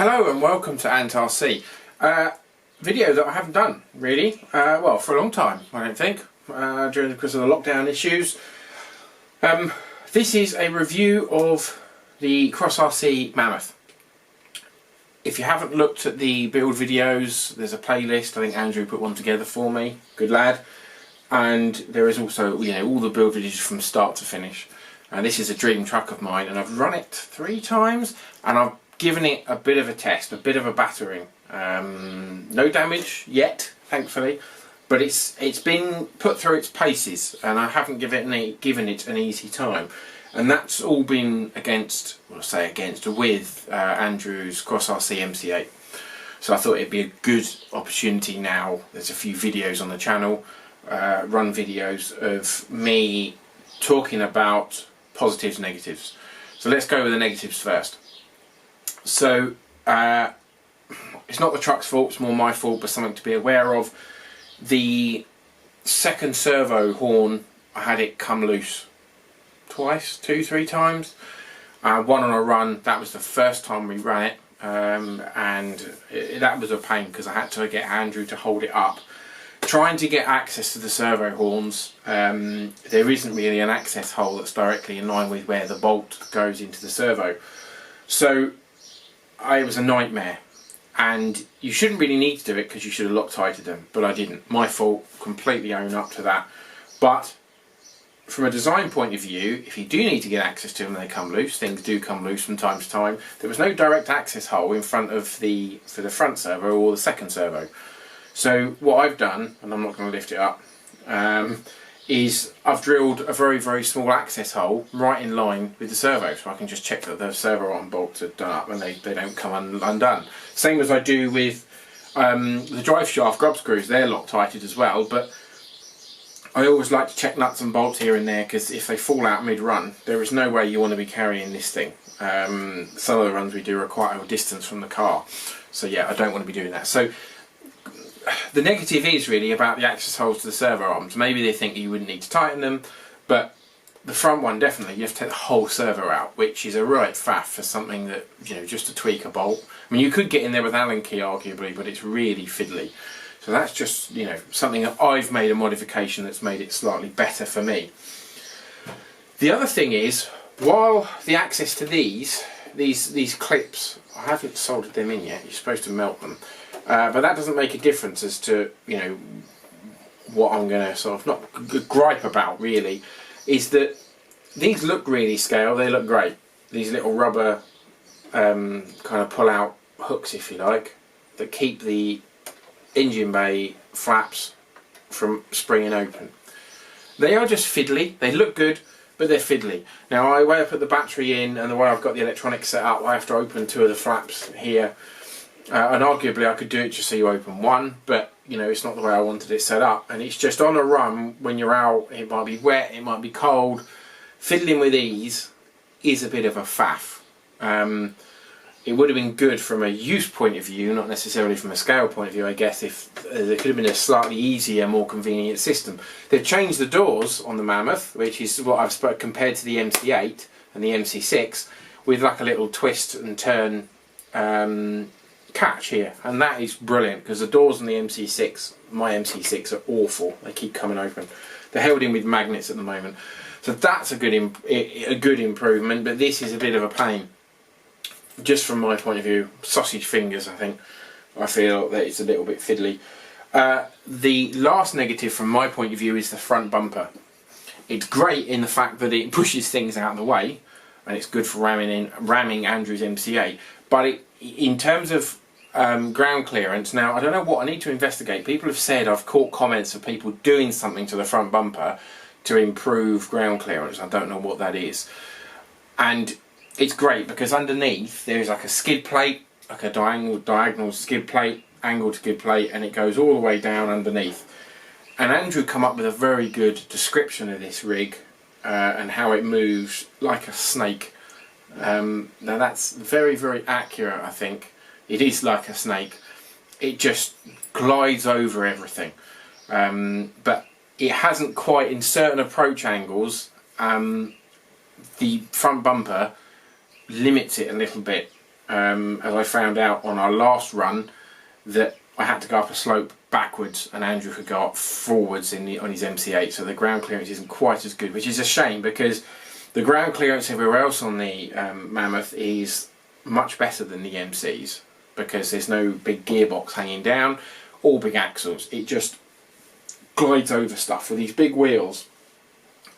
Hello and welcome to AntRC. Video that I haven't done really, well, for a long time, I don't think, because of the lockdown issues. This is a review of the Cross-RC Mammoth. If you haven't looked at the build videos, there's a playlist. I think Andrew put one together for me, good lad. And there is also, all the build videos from start to finish. This is a dream truck of mine, and I've run it 3 times, and I've given it a bit of a test, a bit of a battering. No damage yet, thankfully, but it's been put through its paces, and I haven't given it an easy time. And that's all been with Andrew's Cross-RC MC8. So I thought it'd be a good opportunity now. There's a few videos on the channel, run videos of me talking about positives and negatives. So let's go with the negatives first. So it's not the truck's fault, it's more my fault, but something to be aware of. The second servo horn, I had it come loose twice, 2-3 times. One on a run, that was the first time we ran it, that was a pain because I had to get Andrew to hold it up. Trying to get access to the servo horns, there isn't really an access hole that's directly in line with where the bolt goes into the servo. So it was a nightmare, and you shouldn't really need to do it because you should have Loctited them, but I didn't. My fault, completely own up to that. But from a design point of view, if you do need to get access to them and they come loose, things do come loose from time to time. There was no direct access hole in front of for the front servo or the second servo. So what I've done, and I'm not going to lift it up, is I've drilled a very, very small access hole right in line with the servo, so I can just check that the servo arm bolts are done up and they don't come undone. Same as I do with the drive shaft grub screws, they're Loctited as well, but I always like to check nuts and bolts here and there, because if they fall out mid-run, there is no way you want to be carrying this thing. Some of the runs we do are quite a distance from the car, so yeah, I don't want to be doing that. So the negative is really about the access holes to the servo arms. Maybe they think you wouldn't need to tighten them, but the front one definitely, you have to take the whole servo out, which is a right faff for something that, just to tweak a bolt. I mean, you could get in there with Allen key arguably, but it's really fiddly. So that's just, something that I've made a modification that's made it slightly better for me. The other thing is, while the access to these clips, I haven't soldered them in yet, you're supposed to melt them. But that doesn't make a difference as to, what I'm going to sort of not gripe about really, is that these look really scale, they look great. These little rubber kind of pull out hooks, if you like, that keep the engine bay flaps from springing open. They are just fiddly, they look good, but they're fiddly. Now the way I put the battery in and the way I've got the electronics set up, I have to open 2 of the flaps here. And arguably I could do it just so you open one, but it's not the way I wanted it set up, and it's just on a run when you're out, it might be wet, it might be cold. Fiddling with these is a bit of a faff. It would have been good from a use point of view, not necessarily from a scale point of view, I guess, if there could have been a slightly easier, more convenient system. They've changed the doors on the Mammoth, which is what I've compared to the MC8 and the MC6, with like a little twist and turn catch here, and that is brilliant, because the doors on the MC6, my MC6, are awful. They keep coming open. They're held in with magnets at the moment, so that's a good improvement. But this is a bit of a pain, just from my point of view. Sausage fingers, I feel that it's a little bit fiddly. The last negative from my point of view is the front bumper. It's great in the fact that it pushes things out of the way, and it's good for ramming Andrew's MC8, but in terms of ground clearance, now I don't know what I need to investigate. People have said, I've caught comments of people doing something to the front bumper to improve ground clearance. I don't know what that is. And it's great because underneath there is like a skid plate, like a diagonal skid plate, angled skid plate, and it goes all the way down underneath. And Andrew come up with a very good description of this rig and how it moves like a snake. Now that's very, very accurate, I think. It is like a snake. It just glides over everything. But it hasn't quite, in certain approach angles, the front bumper limits it a little bit. as I found out on our last run, that I had to go up a slope backwards and Andrew could go up forwards on his MC8, so the ground clearance isn't quite as good, which is a shame because the ground clearance everywhere else on the Mammoth is much better than the MCs, because there's no big gearbox hanging down or big axles. It just glides over stuff. With these big wheels,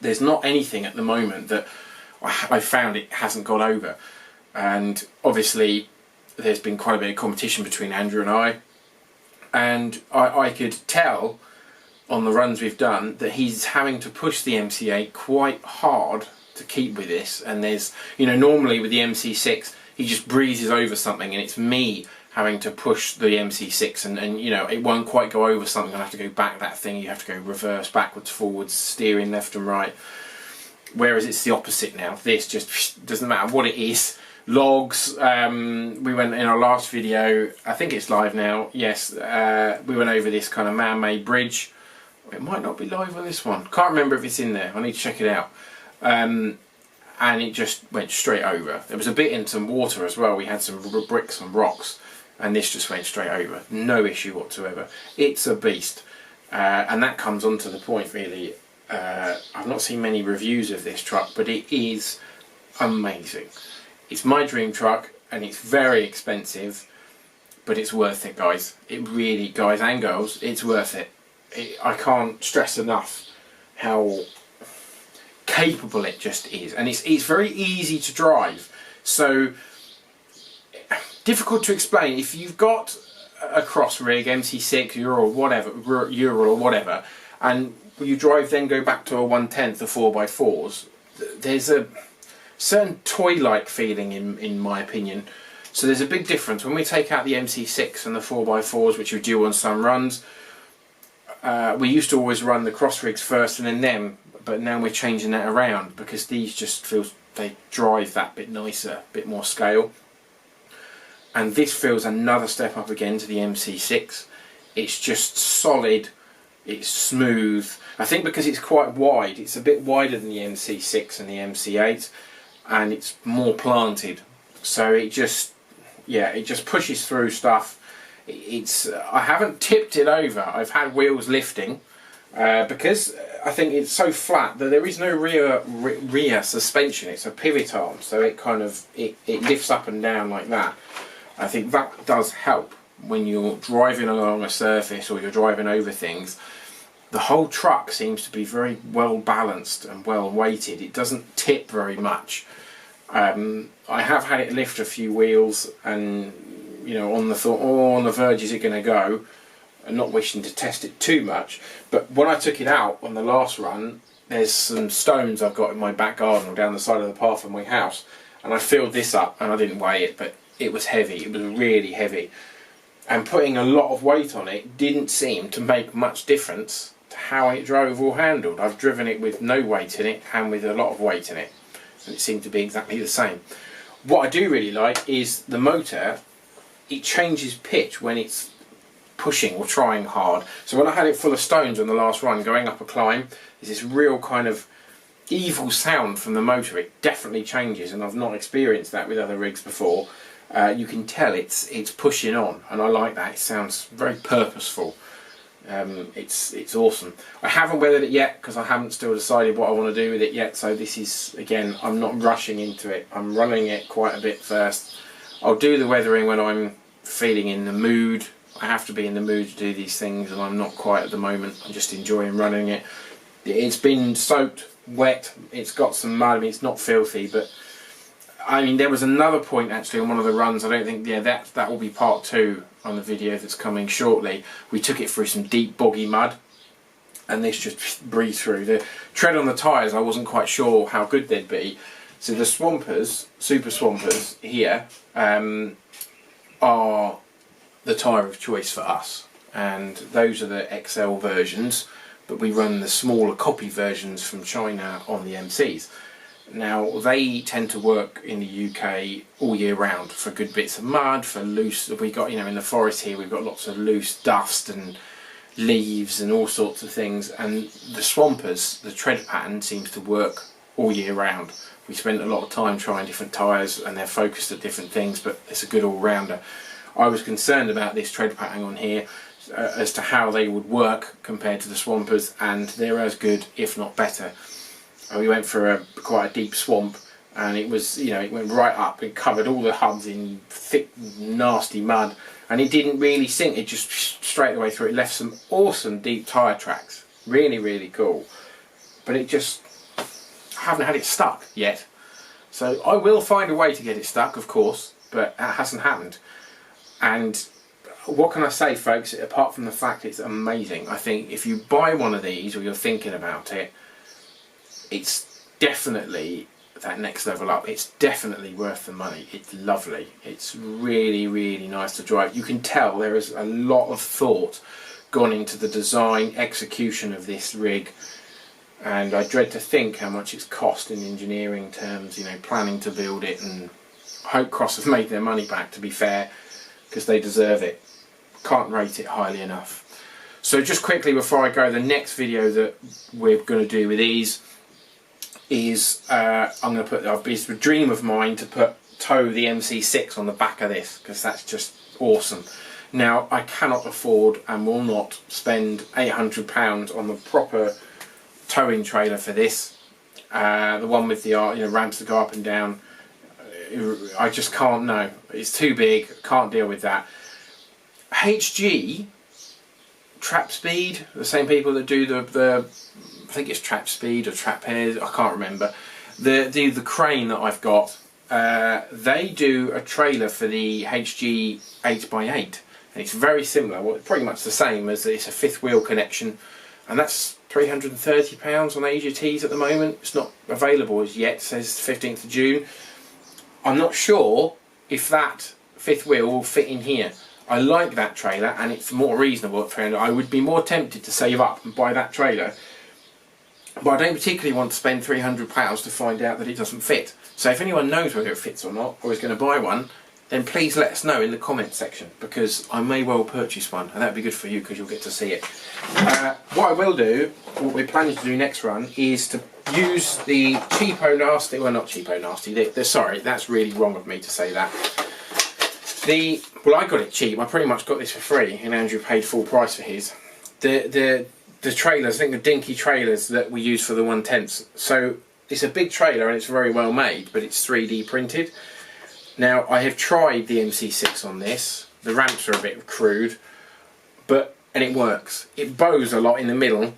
there's not anything at the moment that I found it hasn't got over. And obviously there's been quite a bit of competition between Andrew and I could tell on the runs we've done that he's having to push the MC8 quite hard to keep with this. And there's, you know, normally with the MC6 he just breezes over something, and it's me having to push the MC6 and you know, it won't quite go over something. I have to go back that thing, you have to go reverse, backwards, forwards, steering left and right. Whereas it's the opposite now. This just doesn't matter what it is. Logs, we went in our last video, I think it's live now, yes, we went over this kind of man-made bridge. It might not be live on this one, can't remember if it's in there, I need to check it out. And it just went straight over. There was a bit in some water as well, we had some bricks and rocks, and this just went straight over, no issue whatsoever. It's a beast, and that comes on to the point really. I've not seen many reviews of this truck, but it is amazing. It's my dream truck and it's very expensive, but it's worth it, guys. It really, guys and girls, it's worth it. I can't stress enough how capable it just is, and it's very easy to drive. So difficult to explain. If you've got a cross rig, MC6, Ural or whatever, and you drive then go back to a 1/10 or 4x4s, there's a certain toy-like feeling in my opinion. So there's a big difference. When we take out the MC6 and the 4x4s, which we do on some runs, we used to always run the cross rigs first and then them, but now we're changing that around because these just feel, they drive that bit nicer, a bit more scale. And this feels another step up again to the MC6. It's just solid, it's smooth. I think because it's quite wide, it's a bit wider than the MC6 and the MC8, and it's more planted, so it just, yeah, it just pushes through stuff. I haven't tipped it over. I've had wheels lifting because I think it's so flat that there is no rear suspension. It's a pivot arm, so it kind of it lifts up and down like that. I think that does help when you're driving along a surface or you're driving over things. The whole truck seems to be very well balanced and well weighted. It doesn't tip very much. I have had it lift a few wheels, and you know, on the thought, oh, on the verge is it going to go, and not wishing to test it too much. But when I took it out on the last run, there's some stones I've got in my back garden or down the side of the path of my house, and I filled this up, and I didn't weigh it, but it was heavy. It was really heavy, and putting a lot of weight on it didn't seem to make much difference to how it drove or handled. I've driven it with no weight in it and with a lot of weight in it, and it seemed to be exactly the same. What I do really like is the motor. It changes pitch when it's pushing or trying hard. So when I had it full of stones on the last run going up a climb, there's this real kind of evil sound from the motor. It definitely changes, and I've not experienced that with other rigs before. You can tell it's pushing on, and I like that. It sounds very purposeful. It's awesome. I haven't weathered it yet because I haven't still decided what I want to do with it yet, so this is, again, I'm not rushing into it. I'm running it quite a bit first. I'll do the weathering when I'm feeling in the mood. I have to be in the mood to do these things, and I'm not quite at the moment. I'm just enjoying running it. It's been soaked, wet, it's got some mud. I mean, it's not filthy, but I mean, there was another point actually on one of the runs. I don't think, yeah, that will be part 2 on the video that's coming shortly. We took it through some deep boggy mud, and this just breezed through. The tread on the tyres, I wasn't quite sure how good they'd be. So the Swampers, Super Swampers here, are the tyre of choice for us, and those are the XL versions, but we run the smaller copy versions from China on the MCs. Now they tend to work in the UK all year round for good bits of mud, for loose, we got, you know, in the forest here we've got lots of loose dust and leaves and all sorts of things, and the Swampers, the tread pattern seems to work all year round. We spent a lot of time trying different tyres, and they're focused at different things, but it's a good all-rounder. I was concerned about this tread padding on here as to how they would work compared to the Swampers, and they're as good, if not better. We went for quite a deep swamp, and it was, you know, it went right up. It covered all the hubs in thick, nasty mud, and it didn't really sink. It just straight the way through. It left some awesome deep tyre tracks. Really, really cool. But it just, I haven't had it stuck yet. So I will find a way to get it stuck, of course, but that hasn't happened. And what can I say, folks, apart from the fact it's amazing? I think if you buy one of these, or you're thinking about it, it's definitely that next level up. It's definitely worth the money. It's lovely. It's really, really nice to drive. You can tell there is a lot of thought gone into the design, execution of this rig, and I dread to think how much it's cost in engineering terms, you know, planning to build it, and I hope Cross have made their money back, to be fair, because they deserve it. Can't rate it highly enough. So just quickly before I go, the next video that we're going to do with these is I'm going to put, it's a dream of mine to tow the MC6 on the back of this, because that's just awesome. Now I cannot afford and will not spend £800 on the proper towing trailer for this. The one with the, you know, ramps to go up and down. I just can't, no, it's too big, can't deal with that. HG, Trap Speed, the same people that do the I think it's Trap Speed or Trap Pairs, I can't remember. The crane that I've got, they do a trailer for the HG 8x8, and it's very similar, well, pretty much the same, as it's a fifth wheel connection, and that's £330 on AGTs at the moment. It's not available as yet, it says 15th of June. I'm not sure if that fifth wheel will fit in here. I like that trailer, and it's more reasonable. I would be more tempted to save up and buy that trailer, but I don't particularly want to spend £300 to find out that it doesn't fit. So if anyone knows whether it fits or not, or is going to buy one, then please let us know in the comments section, because I may well purchase one, and that'd be good for you because you'll get to see it. What I will do, what we're planning to do next run, is to use the cheapo nasty, well, not cheapo nasty, sorry, that's really wrong of me to say that. Well, I got it cheap. I pretty much got this for free, and Andrew paid full price for his. The trailers, I think the dinky trailers that we use for the 110s. So it's a big trailer and it's very well made, but it's 3D printed. Now I have tried the MC6 on this. The ramps are a bit crude, and it works. It bows a lot in the middle,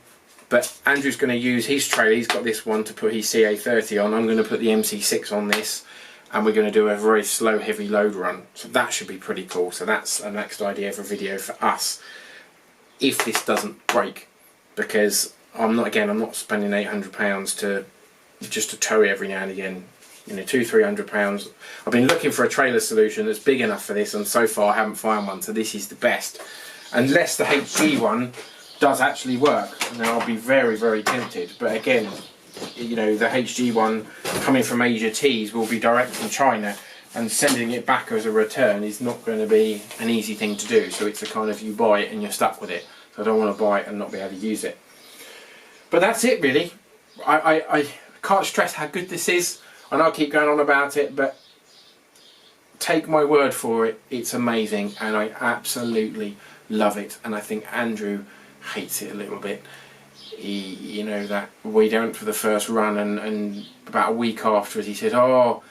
but Andrew's going to use his trailer. He's got this one to put his CA30 on. I'm going to put the MC6 on this, and we're going to do a very slow heavy load run. So that should be pretty cool. So that's a next idea for a video for us, if this doesn't break, because I'm not spending £800 just to tow it every now and again. You know, £200–300. I've been looking for a trailer solution that's big enough for this, and so far I haven't found one, so this is the best. Unless the HG one does actually work, and then I'll be very, very tempted. But again, you know, the HG one coming from Asia Tees will be direct from China, and sending it back as a return is not going to be an easy thing to do. So it's a kind of, you buy it and you're stuck with it. So I don't want to buy it and not be able to use it. But that's it really. I can't stress how good this is. I know I keep going on about it, but take my word for it, it's amazing, and I absolutely love it. And I think Andrew hates it a little bit. You know, that we went for the first run, and about a week afterwards he said, oh,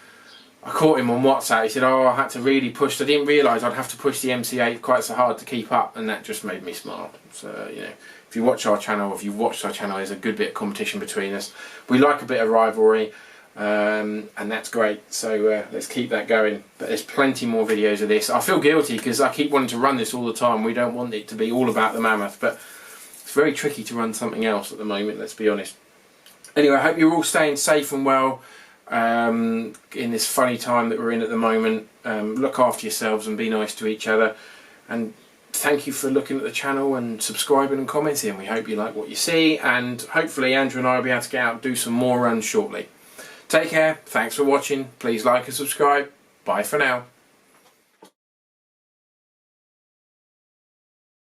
I caught him on WhatsApp, he said, oh, I had to really push, I didn't realise I'd have to push the MC8 quite so hard to keep up, and that just made me smile. So, you know, if you watch our channel, or if you've watched our channel, there's a good bit of competition between us. We like a bit of rivalry, and that's great, so let's keep that going. But there's plenty more videos of this. I feel guilty because I keep wanting to run this all the time. We don't want it to be all about the Mammoth, but it's very tricky to run something else at the moment, let's be honest. Anyway, I hope you're all staying safe and well in this funny time that we're in at the moment. Look after yourselves and be nice to each other, and thank you for looking at the channel and subscribing and commenting. We hope you like what you see, and hopefully Andrew and I will be able to get out and do some more runs shortly. Take care, thanks for watching, please like and subscribe, bye for now.